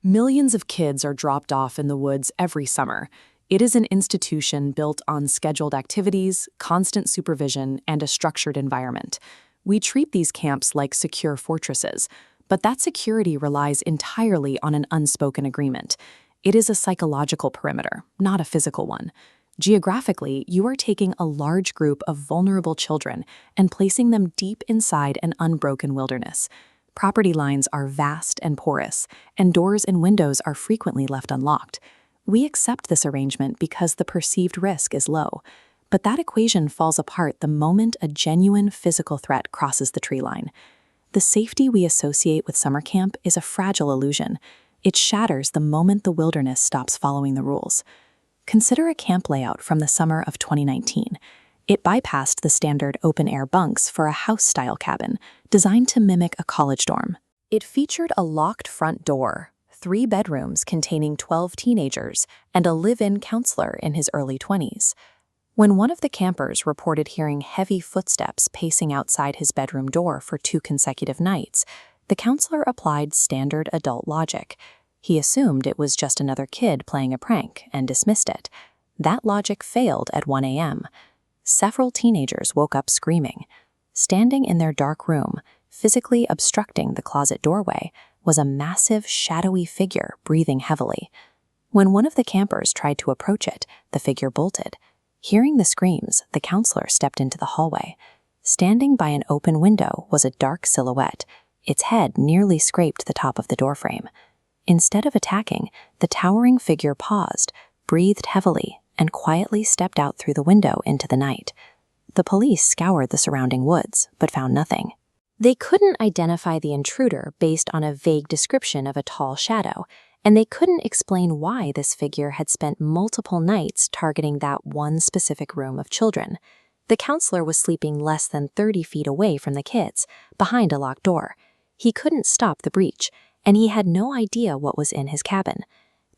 Millions of kids are dropped off in the woods every summer. It is an institution built on scheduled activities, constant supervision, and a structured environment. We treat these camps like secure fortresses, but that security relies entirely on an unspoken agreement. It is a psychological perimeter, not a physical one. Geographically, you are taking a large group of vulnerable children and placing them deep inside an unbroken wilderness. Property lines are vast and porous, and doors and windows are frequently left unlocked. We accept this arrangement because the perceived risk is low, but that equation falls apart the moment a genuine physical threat crosses the tree line. The safety we associate with summer camp is a fragile illusion. It shatters the moment the wilderness stops following the rules. Consider a camp layout from the summer of 2019. It bypassed the standard open-air bunks for a house-style cabin, designed to mimic a college dorm. It featured a locked front door, 3 bedrooms containing 12 teenagers, and a live-in counselor in his early 20s. When one of the campers reported hearing heavy footsteps pacing outside his bedroom door for 2 consecutive nights, the counselor applied standard adult logic. He assumed it was just another kid playing a prank and dismissed it. That logic failed at 1 a.m. Several teenagers woke up screaming. Standing in their dark room, physically obstructing the closet doorway, was a massive, shadowy figure breathing heavily. When one of the campers tried to approach it, the figure bolted. Hearing the screams, the counselor stepped into the hallway. Standing by an open window was a dark silhouette. Its head nearly scraped the top of the doorframe. Instead of attacking, the towering figure paused, breathed heavily, and quietly stepped out through the window into the night. The police scoured the surrounding woods, but found nothing. They couldn't identify the intruder based on a vague description of a tall shadow, and they couldn't explain why this figure had spent multiple nights targeting that one specific room of children. The counselor was sleeping less than 30 feet away from the kids, behind a locked door. He couldn't stop the breach, and he had no idea what was in his cabin.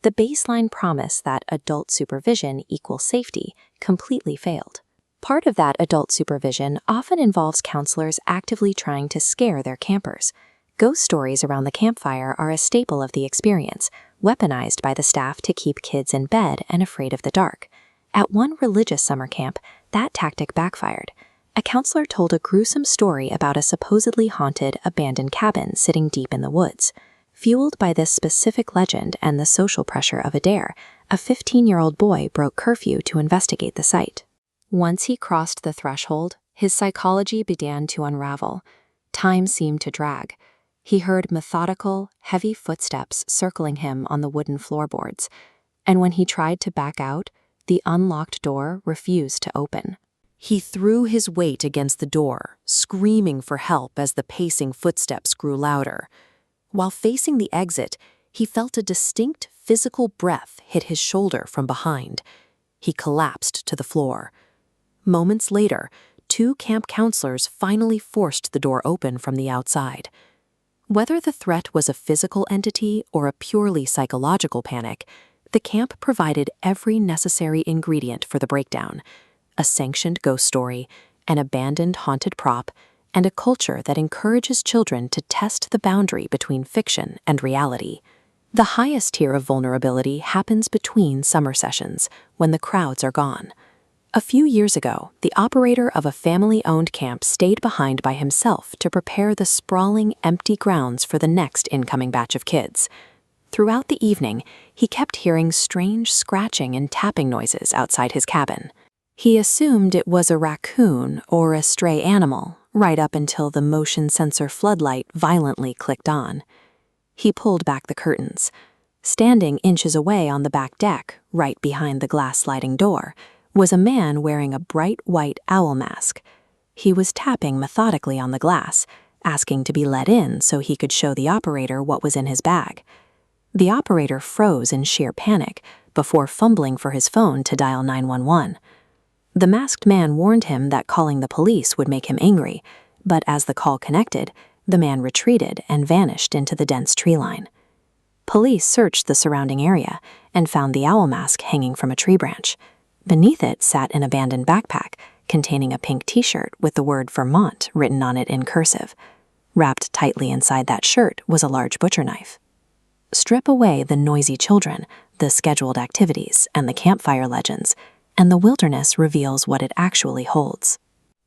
The baseline promise that adult supervision equals safety completely failed. Part of that adult supervision often involves counselors actively trying to scare their campers. Ghost stories around the campfire are a staple of the experience, weaponized by the staff to keep kids in bed and afraid of the dark. At one religious summer camp, that tactic backfired. A counselor told a gruesome story about a supposedly haunted, abandoned cabin sitting deep in the woods. Fueled by this specific legend and the social pressure of a dare, a 15-year-old boy broke curfew to investigate the site. Once he crossed the threshold, his psychology began to unravel. Time seemed to drag. He heard methodical, heavy footsteps circling him on the wooden floorboards, and when he tried to back out, the unlocked door refused to open. He threw his weight against the door, screaming for help as the pacing footsteps grew louder. While facing the exit, he felt a distinct physical breath hit his shoulder from behind. He collapsed to the floor. Moments later, 2 camp counselors finally forced the door open from the outside. Whether the threat was a physical entity or a purely psychological panic, the camp provided every necessary ingredient for the breakdown: a sanctioned ghost story, an abandoned haunted prop, and a culture that encourages children to test the boundary between fiction and reality. The highest tier of vulnerability happens between summer sessions, when the crowds are gone. A few years ago, the operator of a family-owned camp stayed behind by himself to prepare the sprawling, empty grounds for the next incoming batch of kids. Throughout the evening, he kept hearing strange scratching and tapping noises outside his cabin. He assumed it was a raccoon or a stray animal, right up until the motion sensor floodlight violently clicked on. He pulled back the curtains. Standing inches away on the back deck, right behind the glass sliding door, was a man wearing a bright white owl mask. He was tapping methodically on the glass, asking to be let in so he could show the operator what was in his bag. The operator froze in sheer panic before fumbling for his phone to dial 911. The masked man warned him that calling the police would make him angry, but as the call connected, the man retreated and vanished into the dense tree line. Police searched the surrounding area and found the owl mask hanging from a tree branch. Beneath it sat an abandoned backpack containing a pink t-shirt with the word Vermont written on it in cursive. Wrapped tightly inside that shirt was a large butcher knife. Strip away the noisy children, the scheduled activities, and the campfire legends, and the wilderness reveals what it actually holds.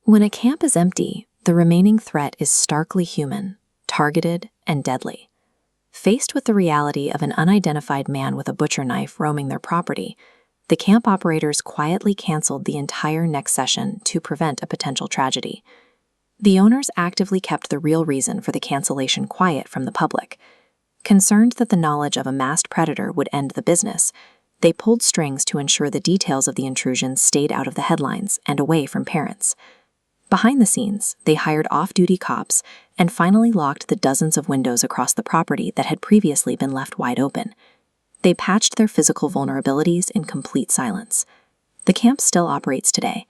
When a camp is empty, the remaining threat is starkly human, targeted, and deadly. Faced with the reality of an unidentified man with a butcher knife roaming their property, the camp operators quietly canceled the entire next session to prevent a potential tragedy. The owners actively kept the real reason for the cancellation quiet from the public. Concerned that the knowledge of a masked predator would end the business, they pulled strings to ensure the details of the intrusion stayed out of the headlines and away from parents. Behind the scenes, they hired off-duty cops and finally locked the dozens of windows across the property that had previously been left wide open. They patched their physical vulnerabilities in complete silence. The camp still operates today.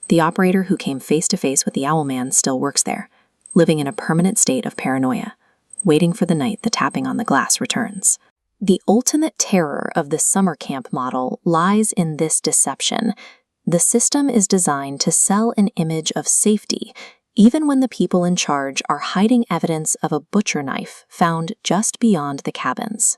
The operator who came face-to-face with the Owlman still works there, living in a permanent state of paranoia, waiting for the night the tapping on the glass returns. The ultimate terror of the summer camp model lies in this deception. The system is designed to sell an image of safety, even when the people in charge are hiding evidence of a butcher knife found just beyond the cabins.